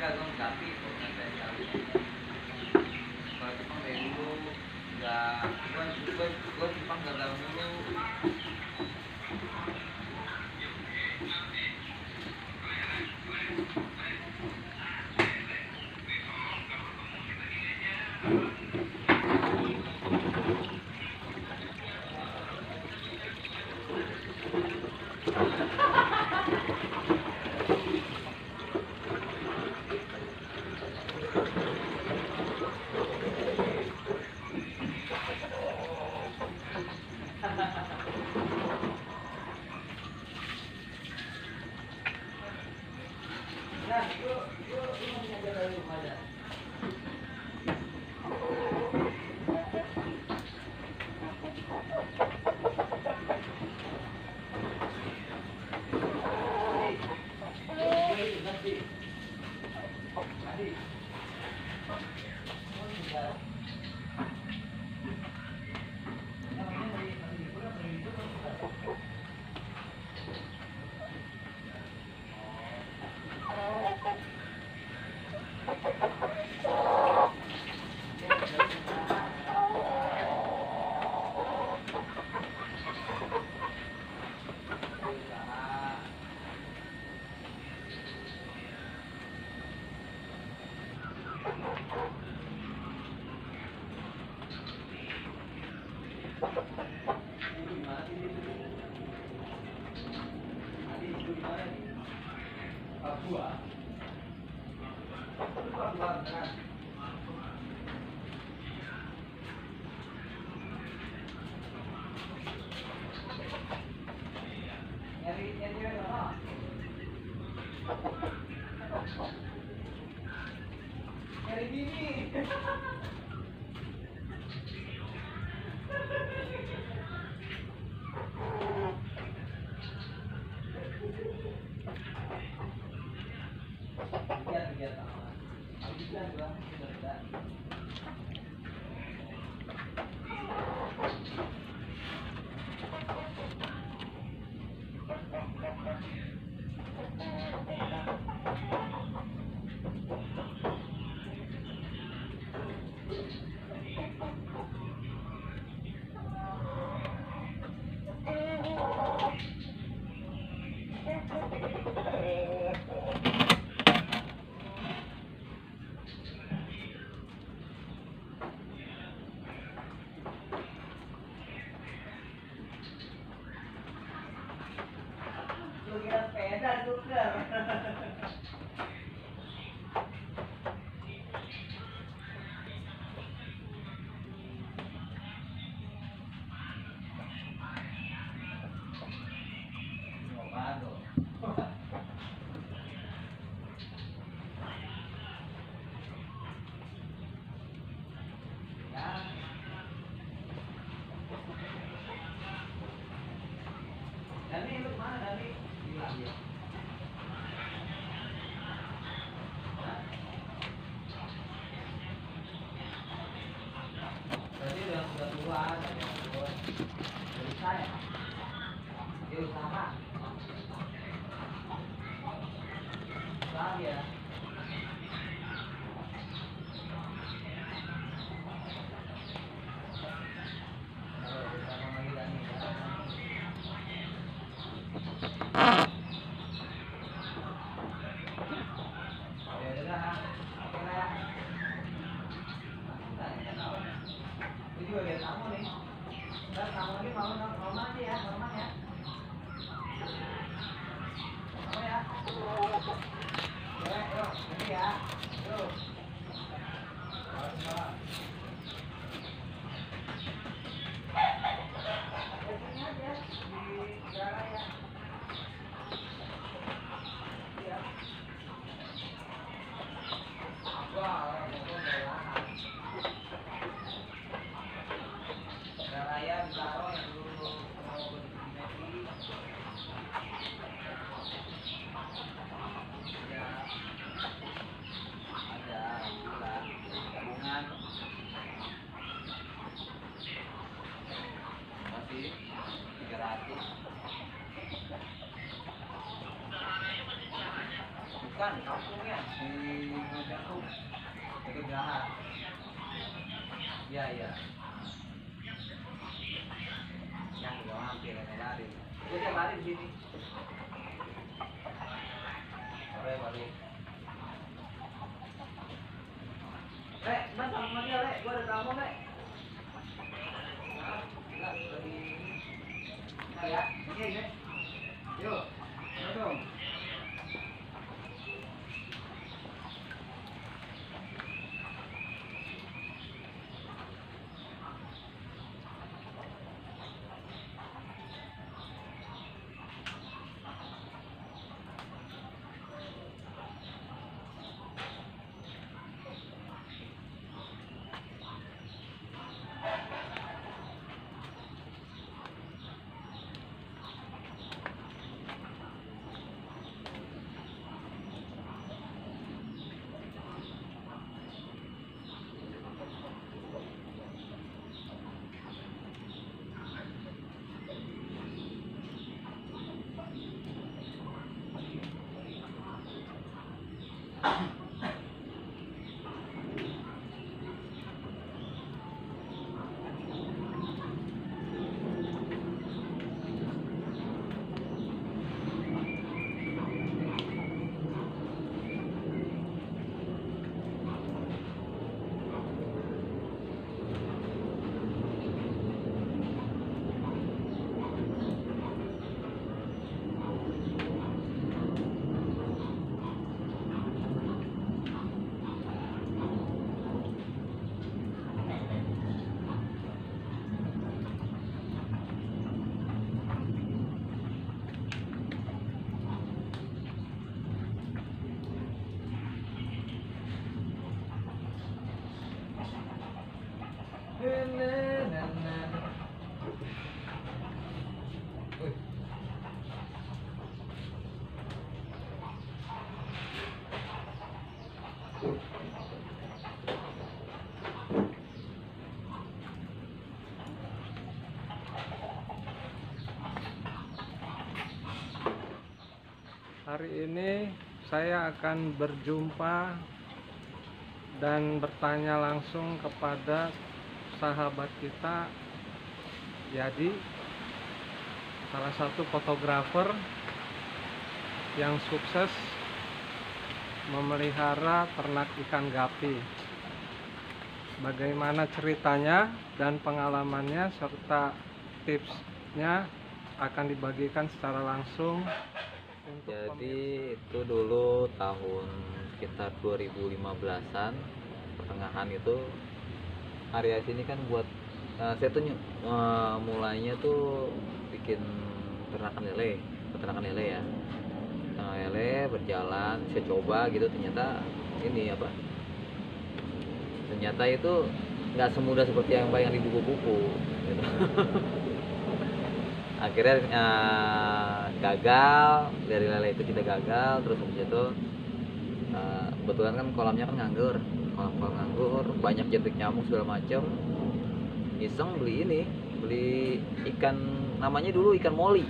Enggak, gue tapi kok nggak dari kali. Kalau Jepang dari dulu nggak, gue Jepang gagal mulu. Nah, yuk masih ada dari rumah aja. Nyari bini. Lu kira sepeda tuker. Dani, lu mana Dani? Hilang dia. Berarti udah tua, dari saya. Dia usaha. Usaha dia. Juga lihat kamu nih. Ntar kamu lagi mau aja ya, normal ya. Mau ya. Yuk, ini ya. Yuk. Salam. Sini aja di jalan ya. Iya. Wah, orang mau berlahan. Raya Bintaro yang dulu mau berdiri ya ada bulan tabungan masih 300 bukan kampungnya Nanti aku ikut jahat. Iya iya. Yang udah hampir ada lari. Dia lari di sini. Sore balik. Mas sama dia, gua ada tamu, Enggak, lagi ya. Oke, yuk. Dong. Hari ini saya akan berjumpa dan bertanya langsung kepada sahabat kita Yadi, salah satu fotografer yang sukses memelihara ternak ikan gapi. Bagaimana ceritanya dan pengalamannya serta tipsnya akan dibagikan secara langsung. Jadi itu dulu tahun sekitar 2015-an pertengahan itu area sini kan buat saya tuh mulainya tuh bikin peternakan lele ya. Lele berjalan, saya coba gitu, ternyata ini apa? Ternyata itu nggak semudah seperti yang di buku-buku gitu. Akhirnya gagal dari lele itu, kita gagal. Terus habis itu kebetulan kan kolamnya kan nganggur, kolam nganggur, banyak jentik nyamuk segala macam. Iseng beli ikan, namanya dulu ikan moli,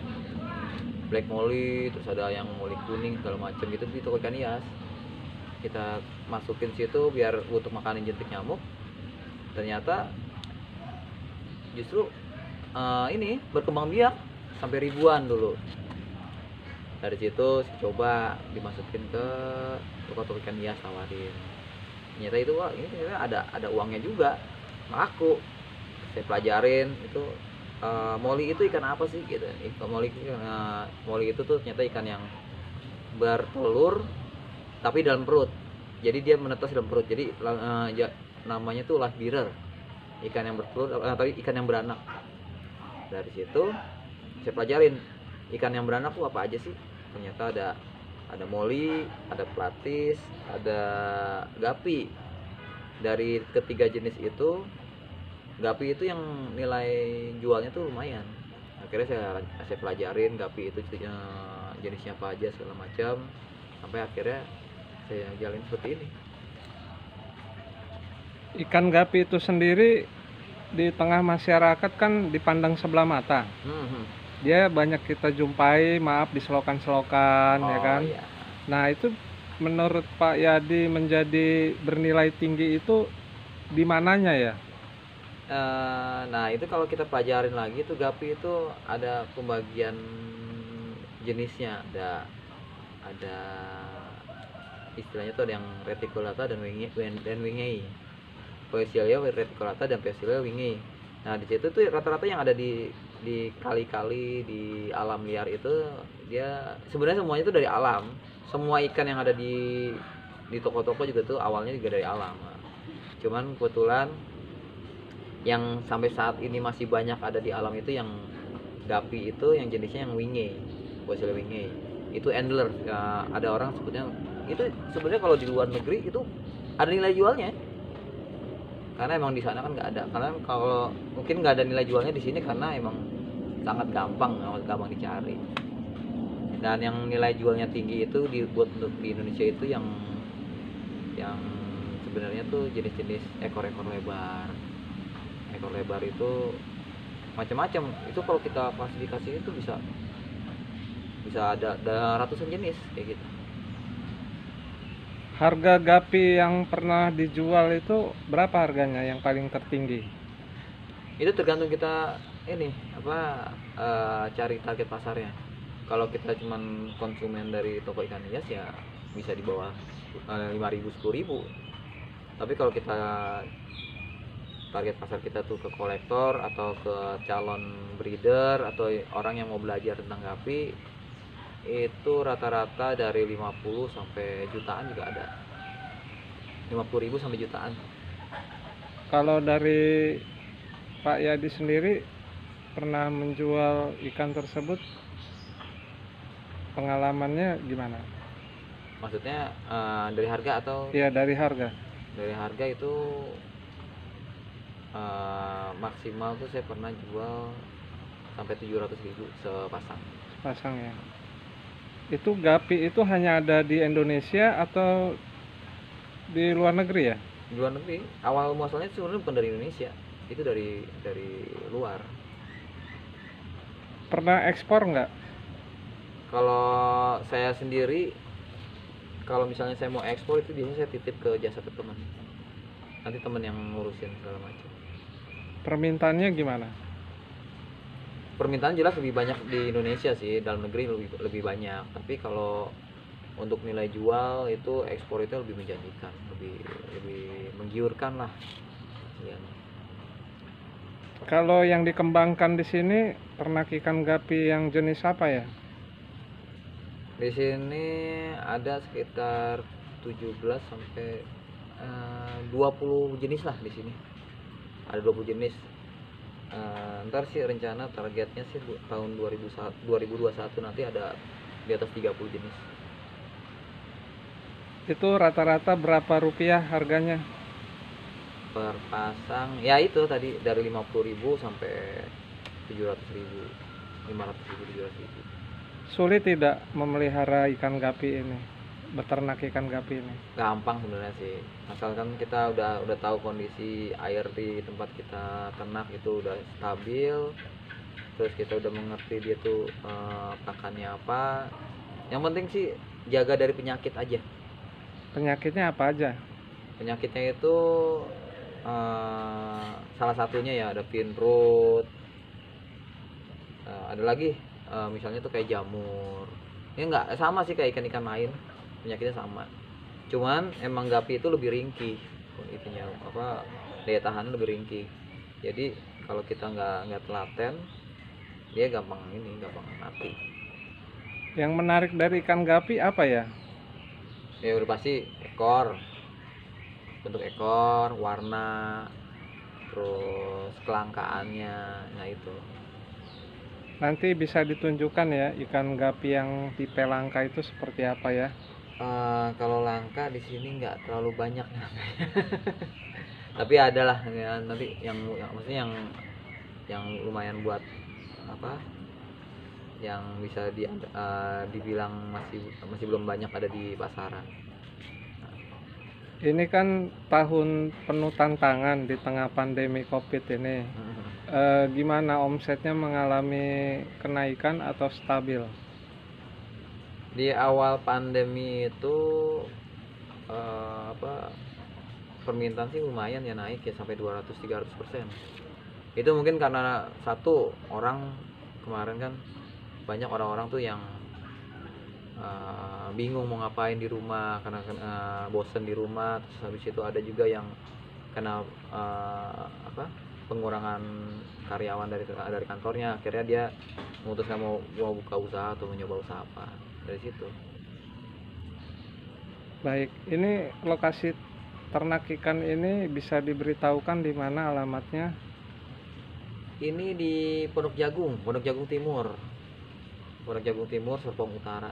black molly, terus ada yang moli kuning segala macam gitu di toko ikan hias. Kita masukin situ biar untuk makanin jentik nyamuk. Ternyata justru ini berkembang biak sampai ribuan dulu. Dari situ saya coba dimasukin ke toko ikan hias, tawarin. Ternyata itu wah, ini ternyata ada uangnya juga, laku. Saya pelajarin itu moli itu ikan apa sih gitu. Moli itu tuh ternyata ikan yang bertelur tapi dalam perut. Jadi dia menetas dalam perut. Jadi namanya tuh live bearer. Ikan yang bertelur tapi ikan yang beranak. Dari situ saya pelajarin ikan yang beranak tuh apa aja sih. Ternyata ada moli, ada platis, ada gapi. Dari ketiga jenis itu, gapi itu yang nilai jualnya tuh lumayan. Akhirnya saya pelajarin gapi itu jenisnya apa aja segala macam, sampai akhirnya saya jalin seperti ini. Ikan gapi itu sendiri di tengah masyarakat kan dipandang sebelah mata. Dia banyak kita jumpai, maaf, di selokan-selokan, ya kan. Iya. Nah itu menurut Pak Yadi menjadi bernilai tinggi itu di mananya ya? Nah itu kalau kita pelajarin lagi tuh gapi itu ada pembagian jenisnya, ada istilahnya tuh ada yang reticulata dan wingei. Poecilia reticulata dan Poecilia wingei. Nah di situ tuh rata-rata yang ada di kali-kali di alam liar itu dia sebenarnya semuanya itu dari alam. Semua ikan yang ada di toko-toko juga tuh awalnya juga dari alam. Cuman kebetulan yang sampai saat ini masih banyak ada di alam itu yang gapi itu yang jenisnya yang wingei, Poecilia wingei. Itu angler. Ya, ada orang sebutnya itu sebenarnya kalau di luar negeri itu ada nilai jualnya. Karena emang di sana kan nggak ada. Karena kalau mungkin nggak ada nilai jualnya di sini karena emang sangat gampang dicari. Dan yang nilai jualnya tinggi itu dibuat untuk di Indonesia itu yang sebenarnya tuh jenis-jenis ekor-ekor lebar. Ekor lebar itu macam-macam. Itu kalau kita klasifikasi itu bisa ada ratusan jenis kayak gitu. Harga gapi yang pernah dijual itu berapa harganya yang paling tertinggi? Itu tergantung kita ini cari target pasarnya. Kalau kita cuman konsumen dari toko ikan hias ya bisa di bawah 5.000 10.000. Tapi kalau kita target pasar kita tuh ke kolektor atau ke calon breeder atau orang yang mau belajar tentang gapi, itu rata-rata dari 50 sampai jutaan juga ada. 50.000 sampai jutaan. Kalau dari Pak Yadi sendiri pernah menjual ikan tersebut, pengalamannya gimana? Maksudnya dari harga atau? Ya, dari harga. Dari harga itu maksimal tuh saya pernah jual sampai 700.000 sepasang. Pasang ya. Itu gapi itu hanya ada di Indonesia atau di luar negeri ya? Di luar negeri. Awal muasalnya sebenarnya bukan dari Indonesia, itu dari luar. Pernah ekspor nggak? Kalau saya sendiri, kalau misalnya saya mau ekspor itu biasanya saya titip ke jasa ke teman. Nanti teman yang ngurusin segala macam. Permintaannya gimana? Permintaan jelas lebih banyak di Indonesia sih, dalam negeri lebih banyak. Tapi kalau untuk nilai jual itu ekspor itu lebih menjanjikan, lebih menggiurkan lah. Ya. Kalau yang dikembangkan di sini ternak ikan gapi yang jenis apa ya? Di sini ada sekitar 17 sampai 20 jenis lah di sini. Ada 20 jenis. Ntar sih rencana targetnya sih tahun 2021 nanti ada di atas 30 jenis. Itu rata-rata berapa rupiah harganya? Per pasang ya itu tadi dari 50.000 sampai 700.000, 500.000, 700.000. Sulit tidak memelihara ikan gapi ini, beternak ikan gapi ini? Gampang sebenarnya sih, asalkan kita udah tahu kondisi air di tempat kita ternak itu udah stabil, terus kita udah mengerti dia tuh pakannya apa. Yang penting sih jaga dari penyakit aja. Penyakitnya apa aja? Penyakitnya itu salah satunya ya ada fin rot, ada lagi misalnya tuh kayak jamur. Ini nggak sama sih kayak ikan-ikan lain, penyakitnya sama. Cuman emang gapi itu lebih ringkih, itunya daya tahan lebih ringkih. Jadi kalau kita nggak telaten, dia gampang mati. Yang menarik dari ikan gapi apa ya? Ya udah pasti ekor, bentuk ekor, warna, terus kelangkaannya, nah itu. Nanti bisa ditunjukkan ya ikan gapi yang tipe langka itu seperti apa ya? Kalau langka di sini nggak terlalu banyak tapi ada lah ya, nanti yang maksudnya yang lumayan buat yang bisa dibilang masih belum banyak ada di pasaran. Ini kan tahun penuh tantangan di tengah pandemi COVID ini. Gimana omsetnya, mengalami kenaikan atau stabil? Di awal pandemi itu permintaan sih lumayan ya, naik ya sampai 200-300%. Itu mungkin karena satu orang kemarin kan banyak orang-orang tuh yang bingung mau ngapain di rumah karena bosen di rumah. Terus habis itu ada juga yang kena pengurangan karyawan dari kantornya, akhirnya dia memutuskan mau buka usaha atau mencoba usaha apa dari situ. Baik, ini lokasi ternak ikan ini bisa diberitahukan di mana alamatnya? Ini di Pondok Jagung Timur. Pondok Jagung Timur, Serpong Utara.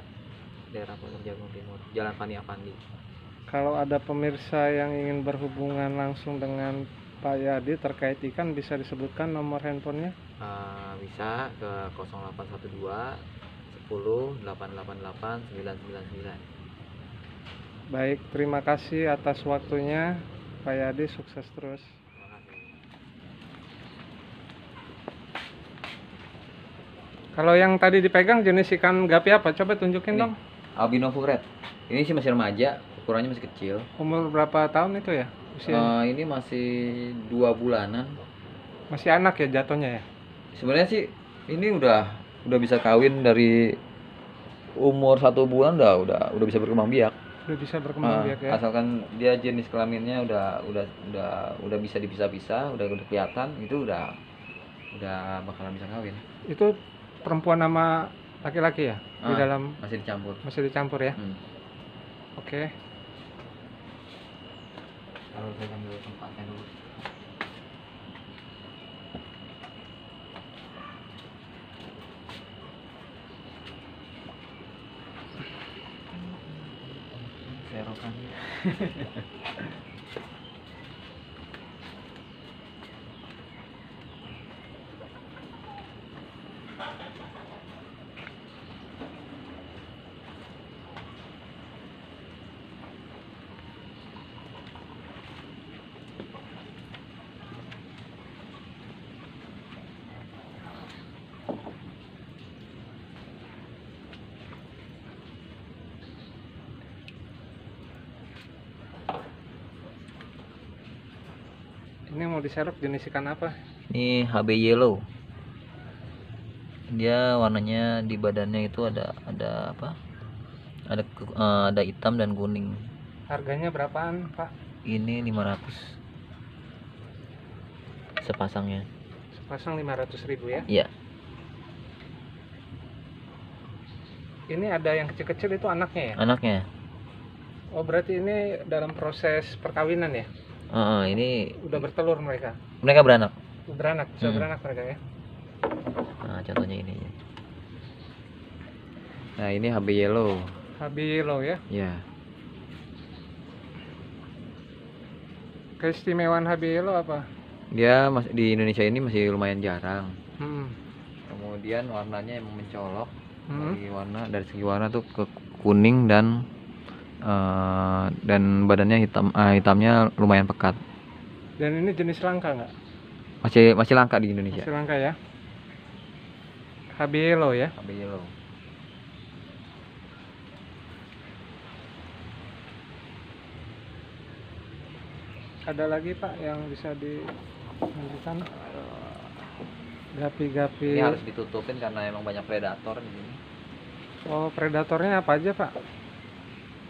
Daerah Pondok Jagung Timur, Jalan Pani Apandi. Kalau ada pemirsa yang ingin berhubungan langsung dengan Pak Yadi terkait ikan, bisa disebutkan nomor handphonenya? Bisa ke 0812 10 888 999. Baik, terima kasih atas waktunya Pak Yadi, sukses terus. Terima kasih. Kalau yang tadi dipegang jenis ikan gapi apa? Coba tunjukin Ini, dong. albino full red. Ini sih masih remaja, ukurannya masih kecil. Umur berapa tahun itu ya? Usia? Ini masih 2 bulanan. Masih anak ya jatuhnya ya? Sebenarnya sih ini udah bisa kawin dari umur 1 bulan, udah bisa berkembang biak. Udah bisa berkembang biak ya? Asalkan dia jenis kelaminnya udah bisa dipisah-pisah, udah kelihatan, itu udah bakalan bisa kawin. Itu perempuan sama laki-laki ya? Di dalam masih dicampur. masih dicampur ya? Oke. Kalau saya ambil tempatnya dulu. Serokan. Ini mau diserok jenis ikan apa? Ini HB yellow. Dia warnanya di badannya itu ada apa? Ada hitam dan kuning. Harganya berapaan, Pak? Ini 500 sepasangnya. Sepasang 500.000 ya? Iya. Ini ada yang kecil-kecil itu anaknya ya? Anaknya. Oh, berarti ini dalam proses perkawinan ya? Ini Udah bertelur mereka? mereka beranak. Beranak, bisa beranak mereka ya? Nah, contohnya ini. Nah, ini HB yellow. HB yellow ya? Ya. Keistimewaan HB yellow apa? Dia di Indonesia ini masih lumayan jarang. Hmm. Kemudian warnanya emang mencolok. Hmm. Dari segi warna tuh ke kuning dan badannya hitamnya lumayan pekat. Dan ini jenis langka nggak? Masih langka di Indonesia. Masih langka ya? HB yellow ya? HB yellow. Ada lagi Pak yang bisa ditunjukkan? Gapi-gapi. Ini harus ditutupin karena emang banyak predator di sini. Oh, predatornya apa aja Pak?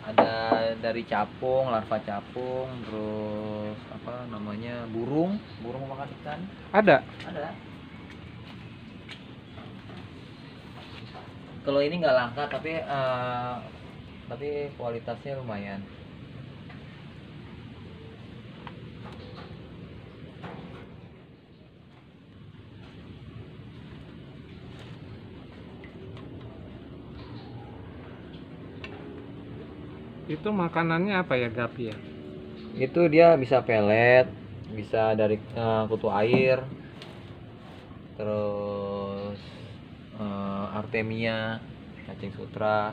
Ada dari capung, larva capung, terus apa namanya, burung memakan ikan. Ada? Ada. Kalau ini nggak langka, tapi kualitasnya lumayan. Itu makanannya apa ya gapi ya? Itu dia bisa pelet, bisa dari kutu air, terus artemia, cacing sutra.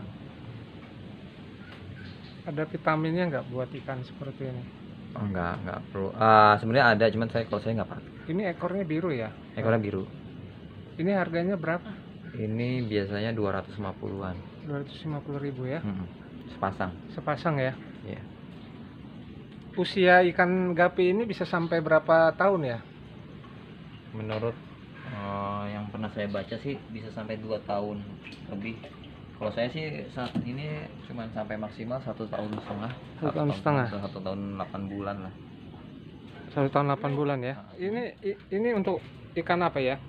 Ada vitaminnya nggak buat ikan seperti ini? Enggak perlu. Sebenarnya ada, cuman kalau saya nggak pakai. Ini ekornya biru ya? Ekornya biru. Ini harganya berapa? Ini biasanya 250-an. 250.000 ya. Sepasang. Sepasang ya. Iya. Usia ikan gapi ini bisa sampai berapa tahun ya? Menurut yang pernah saya baca sih bisa sampai 2 tahun lebih. Kalau saya sih saat ini cuma sampai maksimal 1 tahun setengah. 1 tahun setengah. 1 tahun 8 bulan lah. 1 tahun 8 bulan ya. Ini untuk ikan apa ya?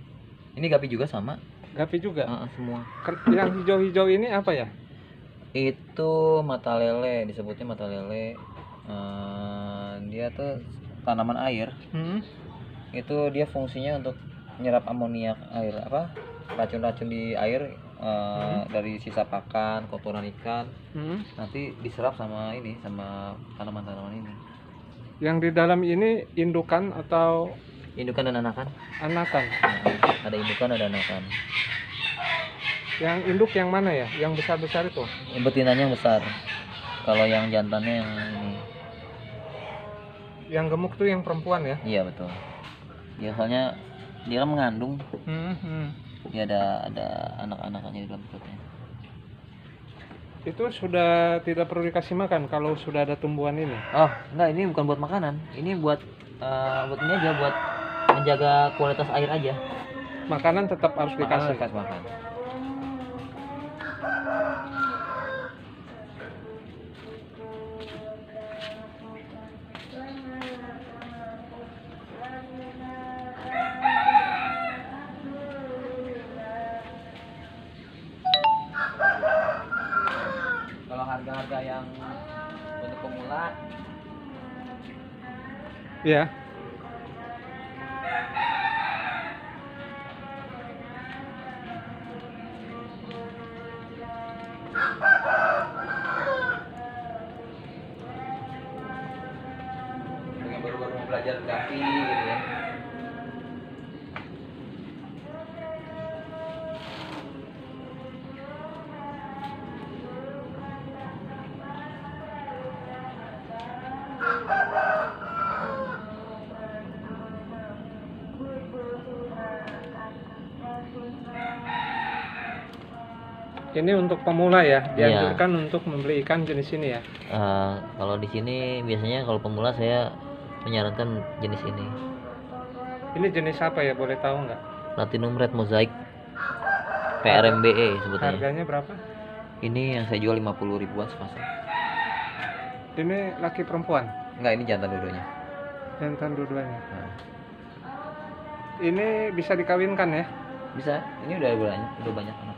Ini gapi juga sama. Gapi juga. Semua. Yang hijau-hijau ini apa ya? Itu mata lele, disebutnya mata lele. Dia tuh tanaman air. Itu dia fungsinya untuk nyerap amoniak air, racun-racun di air dari sisa pakan, kotoran ikan. Nanti diserap sama tanaman-tanaman ini. Yang di dalam ini indukan atau Indukan dan anakan. anakan? Ada indukan, ada anakan. Yang induk yang mana ya? Yang besar-besar itu? Betinanya yang besar. Kalau yang jantannya yang ini. Yang gemuk tuh yang perempuan ya? Iya betul. Biasanya dia kan mengandung. Dia ada anak-anaknya di dalam perutnya. Itu sudah tidak perlu dikasih makan kalau sudah ada tumbuhan ini? Oh enggak, ini bukan buat makanan. Ini buat ini aja, buat menjaga kualitas air aja. Makanan tetap harus dikasih. Kasih makan. Kalau harga-harga yang untuk pemula, Ya. yang baru-baru mau belajar gapi gitu ya. Ini untuk pemula ya, Iya. dianjurkan untuk membeli ikan jenis ini ya. Kalau di sini biasanya kalau pemula saya menyarankan jenis ini. Ini jenis apa ya, boleh tahu nggak? Platinum Red Mosaic PRMBE sebetulnya. Harganya berapa? Ini yang saya jual 50 ribuan sepasang. Ini laki perempuan? Enggak, ini jantan dua-duanya. Jantan dua-duanya. Ini bisa dikawinkan ya? Bisa. Ini udah banyak anak.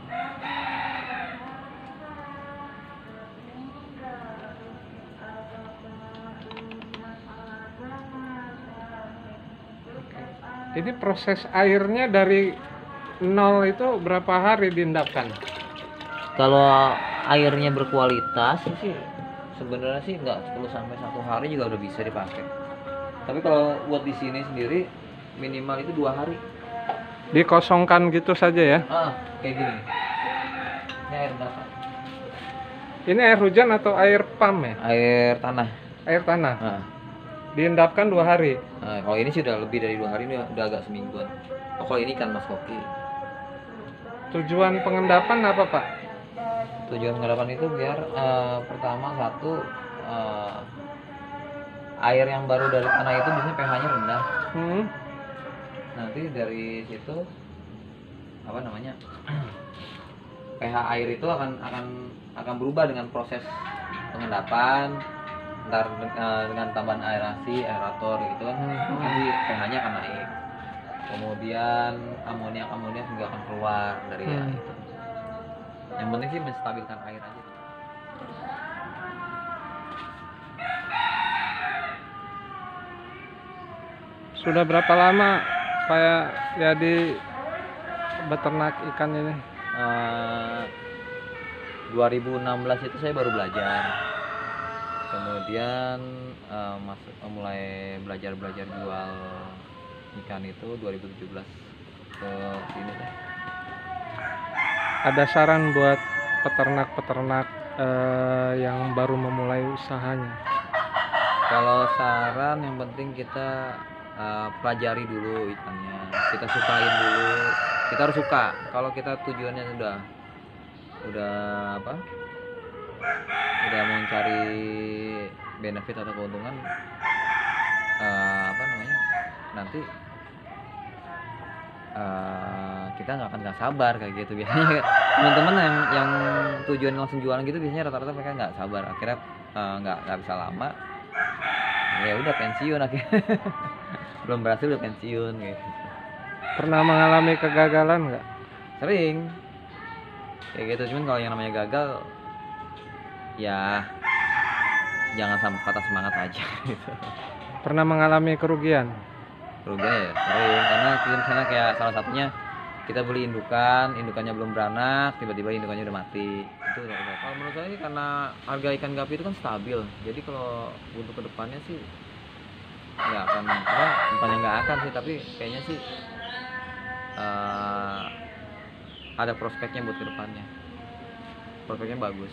Ini proses airnya dari nol itu berapa hari diendapkan? Kalau airnya berkualitas sih sebenarnya sih nggak 10 sampai 1 hari juga udah bisa dipakai. Tapi kalau buat di sini sendiri minimal itu 2 hari. Dikosongkan gitu saja ya? Kayak gini. Ini air endapan. Ini air hujan atau air pam ya? Air tanah. Air tanah. Diendapkan 2 hari. Kalau ini sih udah lebih dari 2 hari, ini udah agak semingguan. Kalau ini ikan mas koki. Tujuan pengendapan apa Pak? Tujuan pengendapan itu biar pertama satu air yang baru dari tanah itu biasanya pH-nya rendah. Nanti dari situ pH air itu akan berubah dengan proses pengendapan. Ntar dengan tambahan aerasi, aerator gitu kan, nanti pH-nya akan naik. Kemudian amoniak juga akan keluar dari air itu. Yang penting sih menstabilkan air aja. Sudah berapa lama Pak Yadi beternak ikan ini? 2016 itu saya baru belajar. Kemudian mulai belajar jual ikan itu 2017 ke sini deh. Ada saran buat peternak-peternak yang baru memulai usahanya? Kalau saran yang penting kita pelajari dulu ikannya, kita sukain dulu, kita harus suka. Kalau kita tujuannya sudah udah apa udah mau cari benefit atau keuntungan, apa namanya, nanti kita nggak sabar kayak gitu biasanya. Teman-teman yang tujuan langsung jualan gitu biasanya rata-rata mereka nggak sabar, akhirnya nggak bisa lama, ya udah pensiun akhirnya. Belum berhasil udah pensiun gitu. Pernah mengalami kegagalan nggak? Sering kayak gitu, cuman kalau yang namanya gagal ya jangan sampai patah semangat aja gitu. Pernah mengalami kerugian? Kerugian ya sering, karena kita misalnya kayak salah satunya kita beli indukannya belum beranak, tiba-tiba indukannya udah mati. Itu kalau menurut saya sih karena harga ikan gapi itu kan stabil, jadi kalau untuk kedepannya sih nggak akan, bukannya nggak akan sih, tapi kayaknya sih ada prospeknya buat kedepannya, prospeknya bagus.